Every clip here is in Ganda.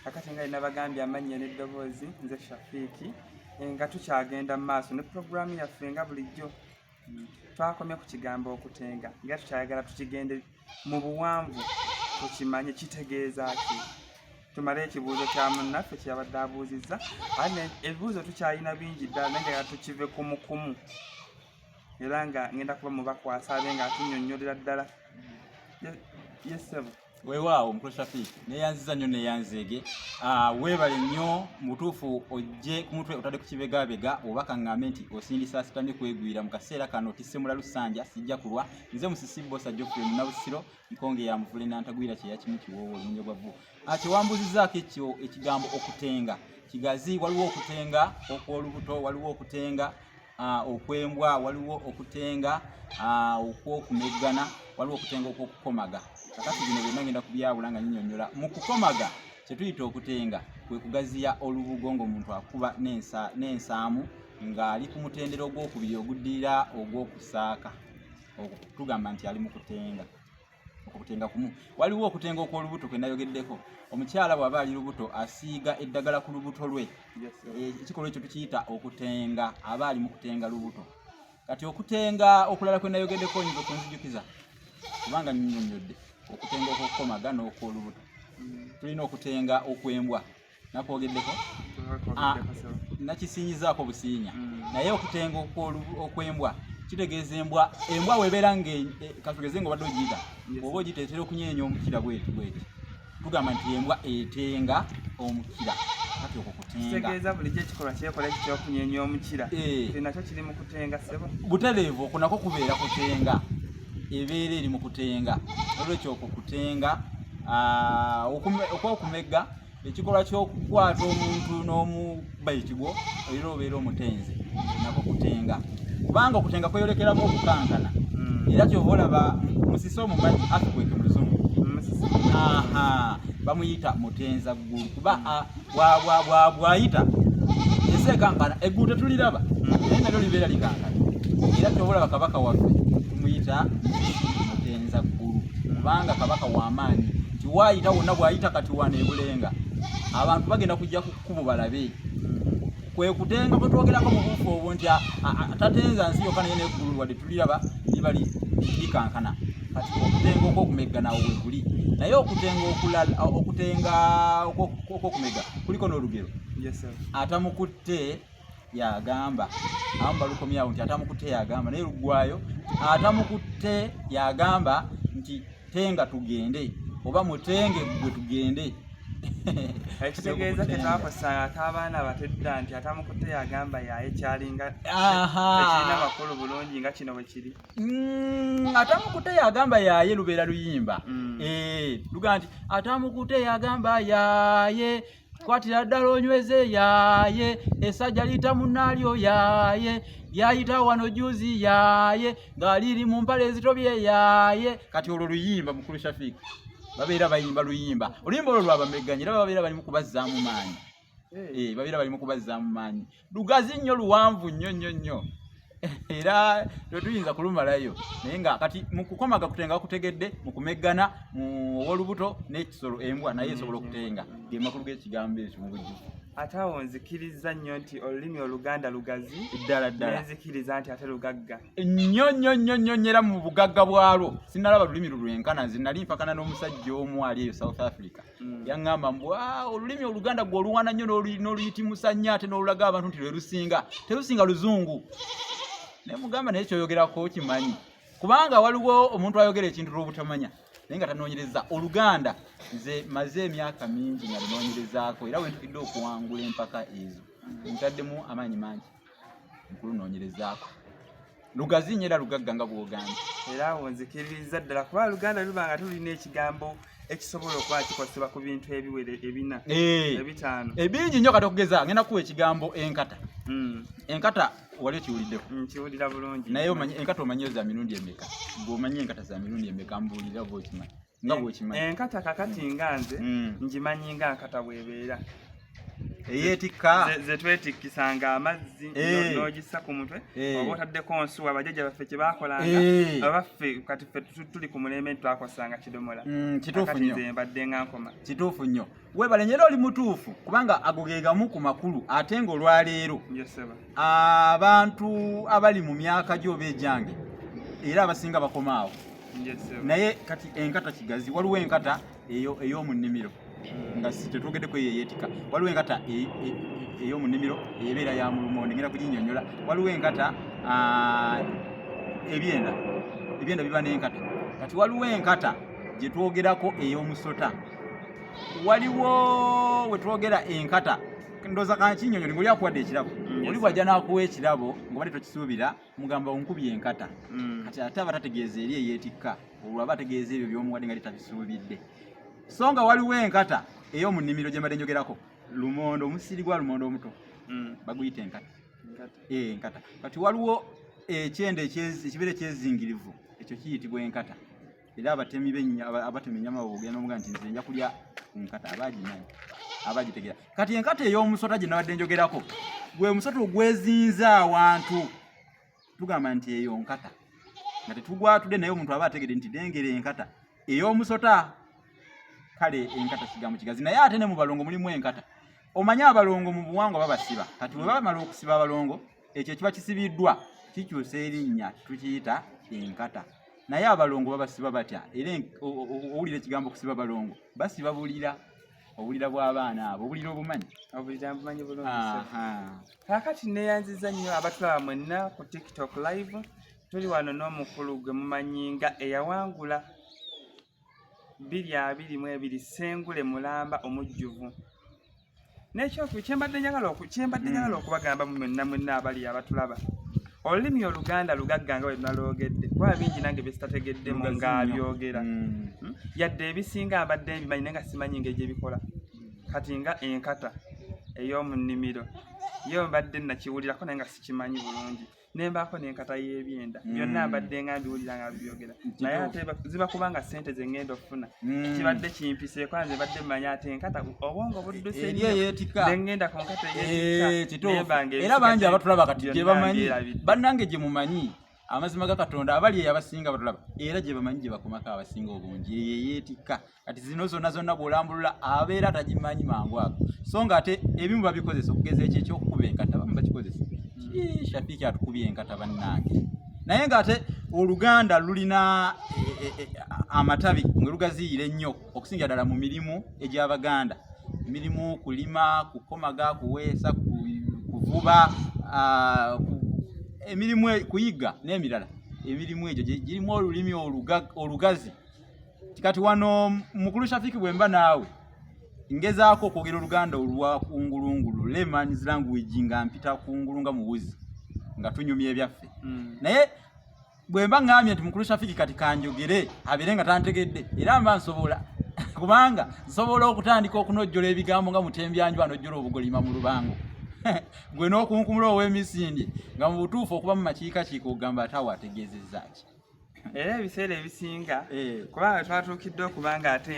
kakati nga nabagambye amannyo n'eddoboozi nze Shafik nga tukyagenda mu maaso ne programu yaffe nga bulijjo twakomye ku kigambo okutenga nga tukyayagala tukigende mu buwanvu tukimanye kitegeeza ki tumale ekibuuzo kya munnaffe kyabadde abuuzizza ate ebibuuzo tukyalina bingi ddala naye tukive kumukumu era nga ngenda kuba mubakwasa abe nga atunnyonnyolera ddala yesebo weewaawo mukulu Shafik neyanziza nnyo neyanzeege weebale nnyo mutuufu ojje ku mutwe otadde ku kibegabega oba kaŋŋambe nti osindisa asitamye kwegwira mu kaseera kano tisemula lusanja sijja kulwa nze musisi bosa Geoffrey Munnabusiro nkonge ya muvule n'antagwira kye yakimu kiwoowo olumunyo gwavu kiwambuzizaako ekyo ekigambo okutenga kigazi waliwo okutenga okw'olubuto waliwo okutenga okwembwa waliwo okutenga okwokumeggana waliwo okutenga okwokukomaga kakati bino byonna ngenda kubyawula nga nnyonnyola mu kukomaga kye tuyita okutenga kwe kugaziya olubugo ng'omuntu akuba n'ensaamu ng'ali ku mutendera ogwokubiri oguddirira ogw'okusaaka tugamba nti ali mu kutenga okutenga kumu waliwo okutenga okw'olubuto kwe nayogeddeko omukyala bw'aba ali lubuto asiiga eddagala ku lubuto lwe ekikolwa ekyo tukiyita okutenga aba ali mu kutenga lubuto kati okutenga okulala kwe nayogeddeko oyinza okunzijukiza kubanga nnyonnyodde okutenga okwokukomaga n'okw'olubuto tulina okutenga okwembwa nakwogeddeko nakisinyizaako busiinya naye okutenga okwembwa kitegeeza embwa webeera katugeze ng'obadde ogiyiga oba ogiteetera okunyeenya omukira bweti tugamba nti embwa etenga omukira kati okwo kutenga kitegeeza bulijjo ekikolwa kyekola ekyokunyeenya omukira nakyo kiri mu kutenga sebo butereevu okwo nako kubeera kutenga ebeera eri mu kutenga olwekyo okwo kutenga okwokumegga ekikolwa ky'okukwata omuntu n'omuba ekigwo era obeera omutenzi nako kutenga kubanga okutenga kweyolekeramu okukankana era kyova olaba musisi omumanyi afikweke mu luzungu bamuyita mutenza ggulu kuba bw'ayita eseekankana eggulu tetuliraba naye nalyo libeera likankana era kyova olaba kabaka waffe tumuyita mutenza ggulu kubanga kabaka w'amaanyi nti waayita wonna bw'ayita kati wano ebulenga abantu bagenda kujja ku kkubo balabe kwe kutenga kwe twogerako mu buufu obwo nti tatenza nsi yokka naye n'eggulu wadde tuliraba liba likankana kati okutenga okwokumeggana we kuli naye okutenga okulala okutenga okwokumegga kuliko n'olugero atamukutte yagamba abamu balukomyawo nti atamukutte yagamba naye luggwayo atamukutte yagamba nti tenga tugende oba mutenge gwe tugende ekitegeeza tetwakosa ak'abaana abatedda nti atamukutte yagamba yaye kyalinga tekirina makulu bulungi nga kino bwe kiri atamukutte yagamba yaye lubeera luyimba luga nti atamukutte yagamba yaye kwatira ddala onyweze yaye essajja liyita munnaalyo yaye lyayita wano juzi yaye ng'aliri mu mpale ezitobye yaye kati olwo luyimba mukulu Shafik babeera bayimba luyimba oluyimba olwo lwabamegganya era babeera bali mu kubazzaamu maanyi babeera bali mu kubazzaamu maanyi lugazi nnyo luwanvu nnyo era tetuyinza kulumalayo naye nga kati mu kukomaga kutenga kutegedde mu kumeggana mu olubuto n'ekisolo embwa naye esobola okutenga ge makulu g'ekigambo ekyo mu bujjuvu ate awo nzikiriza nnyo nti olulimi Oluganda lugazi ddala nzikiriza nti ate lugagga nnyo era mu bugagga bwalwo sinalaba lulimi lulwenkana zinali mpakana n'omusajja omu ali eyo South Africa yaŋŋamba mbu olulimi Oluganda gwe oluwana nnyo n'oluyitimusa nnyo ate n'olulaga abantu nti lwe lusinga terusinga luzungu naye mugamba naye kyoyogerako kimanyi kubanga waliwo omuntu ayogera ekintu lw'obutamanya naye nga tanoonyereza Oluganda nze maze emyaka mingi nga lunoonyerezaako era wentukidde okuwangula empaka ezo ntaddemu amaanyi mangi mukulu noonyerezaako lugazi nnyo era lugagga nga bw'ogambye era awo nzikiririza ddala kuba Luganda luba nga tulina ekigambo ekisobola okuba kikozesebwa ku bintu ebiwere ebina ebitaano ebingi nnyo kati okugeza ngenda kuwa ekigambo enkata enkata wali okiwuliddeko nkiwulira bulungi naye omanyi enkata omanyi za mirundi emeka bw'omanyi enkata za mirundi emeka mbuulira bw'okimanyi nga bw'okimanyi enkata kakati nga nze ngimanyi nga nkata bw'ebeera eyeetikka ze twetikisanga amazzi n'ogissa ku mutwe oba otaddeko nsuwa abajjajja baffe kye baakolanga abaffe kati ffe tuli ku mulembe twakosanga kidomola kituufu nnyo nze mbadde nga nkoma kituufu nnyo weebale nyera oli mutuufu kubanga ago ge gamu ku makulu ate ng'olwaleero abantu abali mu myaka gy'oba ejange era abasinga bakomaawo naye kati enkata kigazi waliwo enkata ey'omu nnimiro nga tetwogedde ku eyeeyeetika waliwo enkata ey'omu nnimiro ebeera ya mulumonde ngenda kuginnyonnyola waliwo enkata ebyenda biba n'enkata kati waliwo enkata gye twogerako ey'omusota waliwo we twogera enkata ndooza kankinnyonnyola ng'oli akuwadde ekirabo oli bw'ajja n'akuwa ekirabo ng'obadde tokisuubira mugamba onkubye enkata kati ate aba tategeeza eri eyeetikka olwo aba ategeeza ebyo by'omuwadde nga litabisuubidde so nga waliwo enkata ey'omu nnimiro gye mbadde njogerako lumondo omusiri gwa lumondo omuto baguyita enkata enkata kati waliwo ekyende ekibeera ekyezingirivu ekyo kiyitibwa enkata era abatemi ennyama boogenda n'omuga nti nze nja kulya enkata abaagimanyi abagitegeera kati enkata ey'omusota gye nabadde njogerako gwe musota ogwezinza awantu tugamba nti eyo nkata nga tetugwatudde naye omuntu aba ategedde nti dengera enkata ey'omusota kale enkata kigambo kigazi naye ate ne mu balongo mulimu enkata omanye abalongo mu buwangwa babasiba kati bwe bamala okusiba abalongo ekyo kiba kisibiddwa kikyusa erinnya tukiyita enkata naye abalongo babasiba batya era owulira ekigambo okusiba balongo basiba bulira obulira bw'abaana abo obulira obumanyi bulungi kakati neeyanziza nnyo abatulaba mwenna ku TikTok live tuli wano n'omukulu gwe mumanyi nga eyawangula 2022 Ssengule Mulamba omujjuvu n'ekyokubiri kyembadde njagala okubagamba mwenna abali abatulaba olulimi Oluganda lugagga nga bwe tunaloogedde kuba bingi nange besitategeddemu ng'abyogera yadde ebisinga mbadde mbimanyi naye nga simanyi engeri gye bikola kati nga enkata ey'omu nnimiro yo mbadde nakiwulirako naye nga sikimanyi bulungi nembaako n'enkata y'ebyenda byonna mbadde nga mbiwulira nga byogera naye ate ziba kubanga ssente ze ngenda okufuna kibadde kimpiseeko nze mbadde mmanyi ate enkata obwongo budduse nnyo ngenda ku nkata ey'eyeetikka era bangi abatulaba kati gye bamanyi bannange gye mumanyi amazima ga Katonda abali abasinga batulaba era gye bamanyi gye bakomako abasinga obungi eyeeyeetikka kati zino zonna bw'olambulula abeera tagimanyi mangu ago so nga ate ebimu babikozesa okugeza ekyo ekyokukuba enkata bamu bakikozesa Shafik atukubye enkata bannange naye ng'ate Oluganda lulina amatabi nga lugaziire nnyo okusinga ddala mu mirimu egy'Abaganda emirimu kulima kukomaga kuweesa kuvuba emirimu kuyiga n'emirala emirimu egyo girimu olulimi olugazi kati wano mukulu Shafik bwe mba naawe ngezaako okwogera Oluganda olwa kungulungulu layman's language nga mpita kungulunga mu wuzi nga tunyumya ebyaffe naye bwe mba ngambye nti mukulu Shafik kati kanjogere abeere nga tantegedde era mba nsobola kubanga nsobola okutandika okunojjola ebigambo nga mutembyanjwa anojjola obugolima mu lubango gwe n'okunkumula ow'emisinde nga mu butuufu okuba mu makiikakiika ogamba ate awo ategeezezzaaki era ebiseera ebisinga kubanga twatuukidde okubanga ate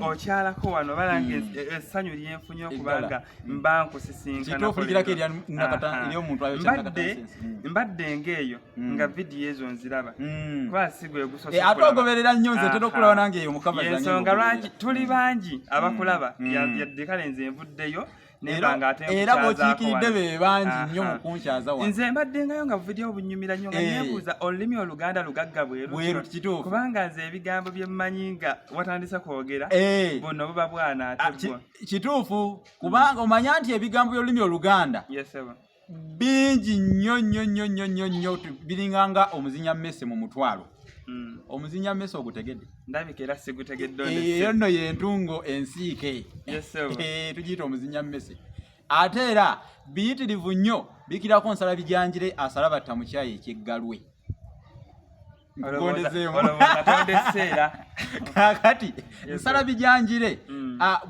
okyalako wano balanga essanyu lyenfunye okubanga mba nkusisinkana mbadde ng'eyo nga vidiyo ezo nziraba kuba sigwe ate ogoberera nnyo nze ntera okulaba nange eyo mukama ensonga lwaki tuli bangi abakulaba yadde kale nze nvuddeyo era bw'okiikiridde be bangi nnyo mu kunkyaza wano nze mbadde ngayo nga vidiyo obunyumira nnyo nga neebuuza olulimi Oluganda lugagga bweru kituufu kubanga nze ebigambo bye mmanyi nga watandise kwogera buno buba bwana ate bwo kituufu kubanga omanya nti ebigambo by'olulimi Oluganda bingi nnyo biringanga omuzinya mmese mu mutwalo omuzinya mmese ogutegedde ndabika era sigutegedde eyo nno y'entungo ensiike tugiyita omuzinya mmese ate era biyitirivu nnyo bikirako nsala bijanjire asala batta mu kyayi ekyeggalwe kakati nsala bijanjire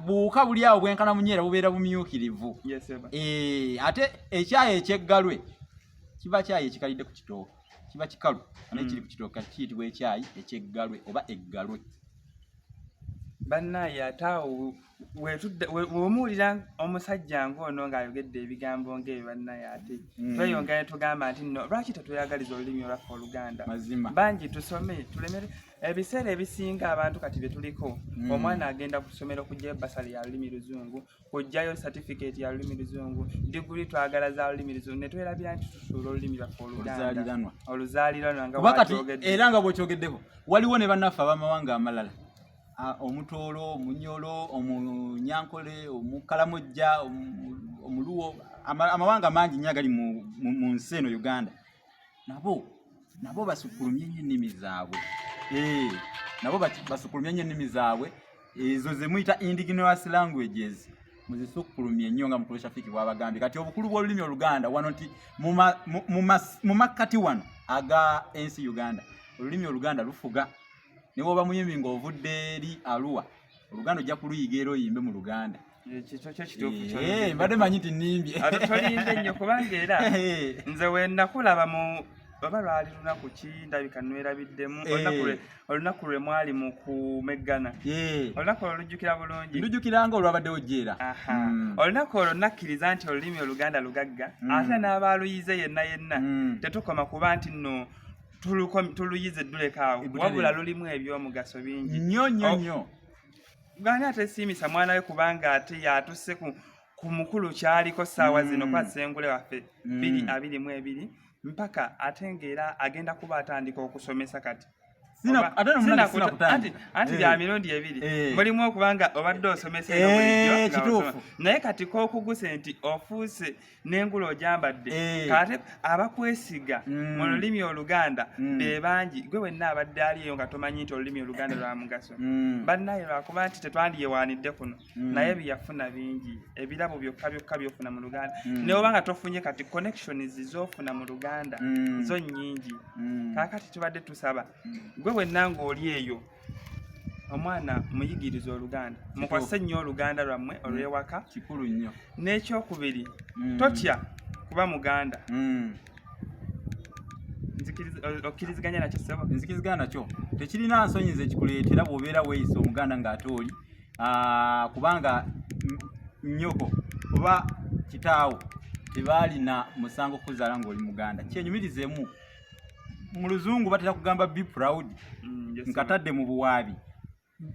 buuka buli awo bwenkana munyeera bubeera bumyukirivu ate ekyayi ekyeggalwe kiba kyayi ekikalidde ku kitooke kiba kikalu naye kiri ku kitooke kiyitibwa ekyayi ekyeggalwe oba eggalwe bannaye ate awo wemuwulira omusajja ng'ono ng'ayogedde ebigambo ng'ebyo bannaye ate tweyongera ne tugamba nti nno lwaki tetweyagaliza olulimi olwaffe Oluganda bangi tusome tulemere ebiseera ebisinga abantu kati bye tuliko omwana agenda ku ssomero kujjayo basale ya lulimi Luzungu kujjayo certificate ya lulimi Luzungu diguli twagala za lulimi Luzungu ne twerabira nti tusuula olulimi lwaffe Oluganda oluzaaliranwa nga bwakyogedde era nga bw'okyogeddeko waliwo ne bannaffe ab'amawanga amalala Omutolo, Omunyolo, Omunyankole, Omukalamojja, Omuluwo, amawanga mangi nnyo agali mu nsi eno Uganda. Nabo basukulumye nnyo ennimi zaabwe. Nabo basukulumye nnyo ennimi zaabwe. Ezo ze muyita indigenous languages. Muzisukulumye nnyo nga mukulu Shafik bw'abagambye. Kati obukulu bw'olulimi Oluganda wano nti mu makkati wano aga ensi Uganda. Olulimi Oluganda lufuga. Niwo bamuyimbi ng'ovudde eri Arua Oluganda ojja kuluyiga era oyimbe mu Luganda. Ekyo kituufu mbadde manyi nti nnimbye. Tolimbe nnyo kubanga era nze we nakulaba mu baba lwali lunaku ki ndabika nwerabiddemu olunaku lwe mwali mu kumeggana. Olunaku olwo lujjukira bulungi. Lujjukiranga olwabaddewo jjeera. Olunaku olwo nakkiriza nti olulimi Oluganda lugagga ate n'abaaluyize yenna tetukoma kuba nti nno tuluyize ddulekaawo wabula lulimu ebyomugaso bingi nnyo. Gani ate siimisa mwana we kubanga ate yatusse ku mukulu kyaliko ssaawa zino kwa ssengule waffe 222 mpaka ate ng'era agenda kuba atandika okusomesa kati. Anti bya mirundi ebiri mulimu okubanga obadde osomesa bulijjo naye kati kookuguse nti ofuuse n'engulu ogyambadde kate abakwesiga mu lulimi Oluganda be bangi gwe wenna abadde aliyo nga tomanyi nti olulimi Oluganda lwa mugaso bannaye lwakuba nti tetwandiyewaanidde kuno naye byeyafuna bingi ebirabo byokka byofuna mu Luganda naye oba nga tofunye kati connections z'ofuna mu Luganda zo nnyingi kaakati tubadde tusaba gwe wenna ng'oli eyo omwana muyigiriza Oluganda mukwase nnyo Oluganda lwammwe olw'ewaka kikulu nnyo n'ekyokubiri totya kuba Muganda okkiriziganya nakyo ssebo nzikiriziganya nakyo tekirina nsonyi nze kikuleetera bw'obeera weeyisa Omuganda ng'ate oli kubanga nnyoko oba kitaawo tebaalina musango kuzaala ng'oli Muganda kyenyumirizeemu mu Luzungu batera kugamba be proud nkatadde mu buwaabi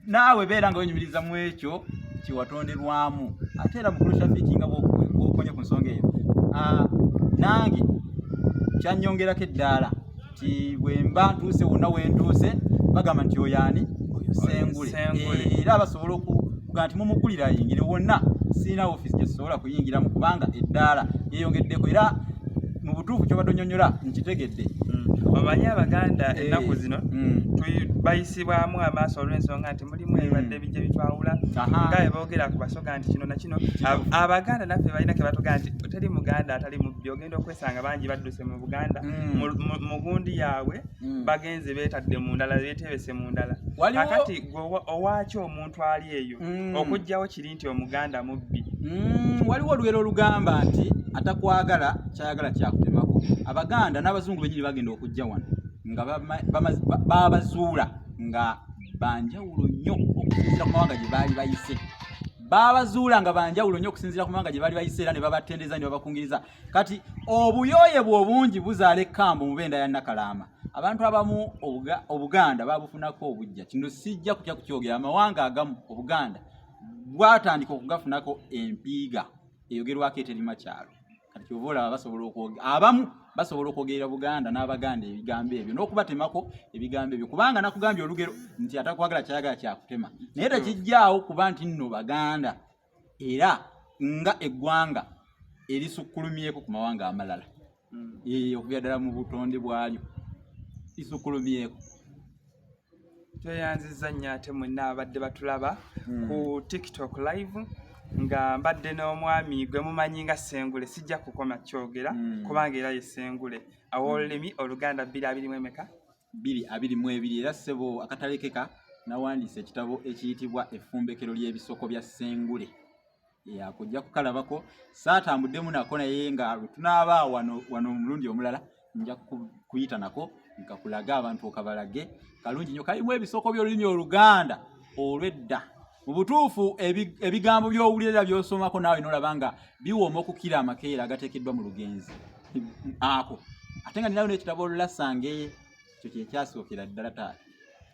naawe beera nga wenyumiriza mu ekyo kiwatonderwamu ate era mukulu Shafik nga bw'okonye ku nsonga eyo nange kyannyongerako eddaala ti bwe mba ntuuse wonna we ntuuse bagamba nti oyaani oyo Ssengule era basobola okuga nti mumukulira ayingire wonna sirina ofiisi gye sobola kuyingiramu kubanga eddaala yeeyongeddeko era mu butuufu kyobadde onnyonnyola nkitegedde. Omanyi Abaganda ennaku zino bayisibwamu amaaso olw'ensonga nti mulimu ebibadde bijja bitwawula nga bwe boogera ku basoga nti kino na kino. Abaganda naffe balina ke batugaa nti teri Muganda atali mubbi ogenda okwesanga bangi badduse mu Buganda mu gundi yaabwe bagenze beetadde mu ndala beetebese mu ndala kakati owaaki omuntu ali eyo okugjawo kiri nti Omuganda mubbi. Waliwo olugero olugamba nti atakwagala kyayagala kyakutemako. Abaganda n'Abazungu bennyini bagenda okujja wano nga babazuula nga banjawulo nnyo okusinziira ku mawanga gye baali bayise. Babazuula nga banjawulo nnyo okusinziira ku mawanga gye baali bayise era ne babatendeza ne babakungiriza. Kati obuyooye bw'obungi buzaala ekkambo mu benda ya Nakalaama. Abantu abamu Obuganda babufunako obujja. Kino sijja kutya kukyogera amawanga agamu Obuganda bwatandika okugafunako empiiga eyogerwako eterima kyalo. Kati kyova abamu basobola okwogerera Buganda n'Abaganda ebigambo ebyo n'okubatemako ebigambo ebyo kubanga nakugambye olugero nti atakwagala kyayagala kyakutema naye tekijjaawo kuba nti nno Baganda era nga eggwanga erisukkulumyeko ku mawanga amalala okubya ddala mu butonde bwalyo lisukkulumyeko. Tweyanzizza nnyo ate mwenna abadde batulaba ku TikTok live nga mbadde n'omwami gwe mumanyi nga Ssengule sijja kukoma kyogera kubanga era ye Ssengule aw'olulimi Oluganda 222 222 era ssebo akatalekeka nawandiise ekitabo ekiyitibwa Effumbekero ly'ebisoko bya Ssengule akujja kukalabako saatambuddemu nako naye nga tunaaba wano omulundi omulala nja kuyita nako nkakulaga abantu okabalage kalungi nnyo kalimu ebisoko by'olulimi Oluganda olw'edda mu butuufu ebigambo by'owulira by'osomako naawe n'olaba nga biwooma okukira amakeera agateekeddwa mu lugenzi ako ate nga ninayo n'ekitabo Olulasangeeye ekyo kye kyasookera ddala taata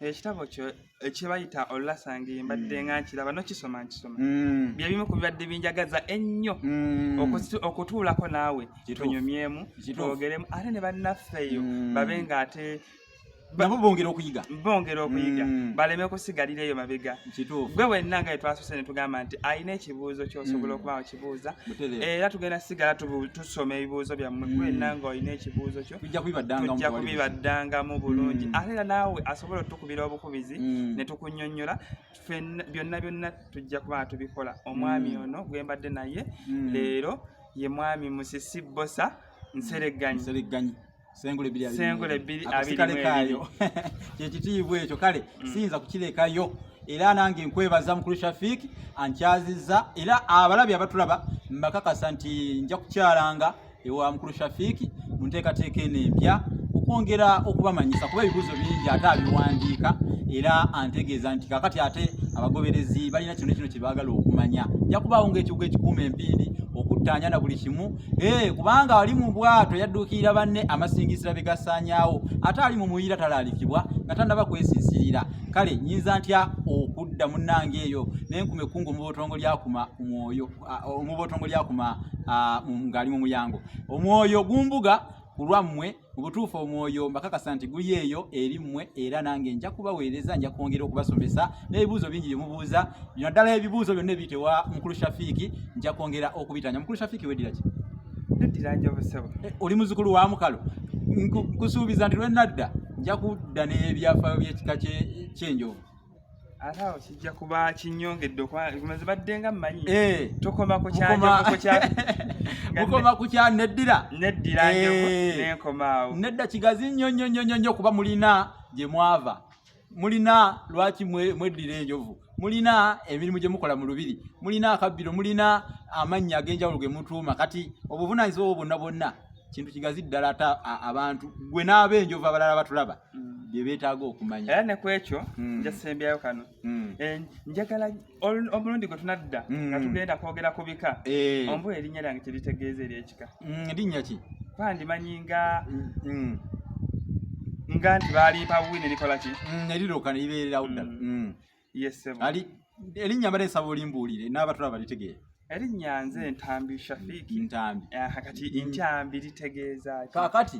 ekitabo kyo ekibayita Olulasangeeye mbadde nga nkiraba nokisoma bye bimu ku bibadde binjagaza ennyo okutuulako naawe tunyumyemu twogeremu ate ne bannaffe eyo babe nga ate nabo bongera okuyiga baleme kusigalira eyo mabega gwe wenna nga twasose ne tugamba nti alina ekibuuzo ky'osobola okuba okibuuza era tugenda sigala tusoma ebibuuzo byammwe gwe wenna nga olina ekibuuzo kyo tujja kubibaddangamu bulungi ate era naawe asobola otukubira obukubizi ne tukunnyonnyola byonna tujja kuba tubikola omwami ono gwe mbadde naye leero ye mwami Musisi Bosa Nseregganyi Sengule bili abirimu kyekitiibwa ekyo kale siyinza kukirekayo era nange nkwebaza mukulu Shafik Akyazizza era abalabi abatulaba mbakakasa nti nja kukyalanga ewa mukulu Shafik mu nteekateeka eno empya okwongera okubamanyisa kuba ebibuuzo bingi ate abiwandiika era antegeeza nti kakati ate abagoberezi balina kino kye baagala okumanya nja kubaawo ng'ekibuga ekikuuma empindi okuttaanya na buli kimu kubanga ali mu bwato yadduukirira banne amasingisira be gasaanyaawo ate ali mu muyiira talaalikibwa nga tannaba kwesiisirira kale nnyinza ntya okudda munnange eyo n'enkume ekkungu omubotongo lyakuma ng'ali mu muyango omwoyo gumbuga ku lwammwe mu butuufu omwoyo mbakakasa nti guli eyo eri mmwe era nange nja kubaweereza nja kwongera okubasomesa n'ebibuuzo bingi bye mubuuza bino ddala ebibuuzo byonna ebiyitewa mukulu Shafik nja kwongera okubitanya mukulu Shafik weddira ki neddira njobusebo oli muzukulu wa mukalo nkusuubiza nti lwennadda nja kudda n'ebyafaayo by'ekika ky'enjovu ate awo kijja kuba kinyongedde okumaze badde nga mmanyi tokoma ku kyanjovu mukoma ku kya neddira njovu n'enkomaawo nedda kigazi nnyo kuba mulina gye mwava mulina lwaki mweddira enjovu mulina emirimu gye mukola mu lubiri mulina akabbiro mulina amannya ag'enjawulo ge mutuuma kati obuvunaanyizibwa obwo bwonna kintu kigazi ddala ate abantu gwe n'ab'enjovu abalala batulaba bye beetaaga okumanya era ne ku ekyo nja sembyayo kano njagala omulundi gwe tunadda nga tugenda kwogera ku bika ombuwa erinnya lyange teritegeeza ery'ekika linnya ki pandimanyi nga nti baalimpa buwi ne likola ki neriroka ne libeererawo ddala yesebo erinnya mbadde nsaba olimbuulire n'abatulaba balitegeera erinnya nze Ntambi Shafik kati ntambi litegeeza ki kaakati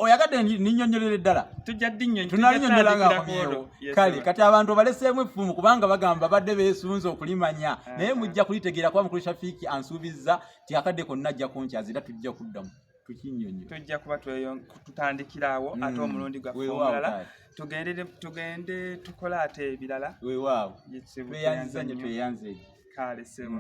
oyagadde ninnyonnyolere ddala tunalinnyonnyola ngaakomyewo kale kati abantu obaleseemu effumu kubanga bagamba badde beesunze okulimanya naye mujja kulitegeera kuba mukulu Shafik ansuubizza ti akadde konna ajja kunkyaza era tujja kuddamu tukinnyonnyo tujja kuba tutandikiraawo ate omulundi gwaffe omulala tugende tukola ate ebirala weewaawo tweyanziza nnyo tweyanze kale sebo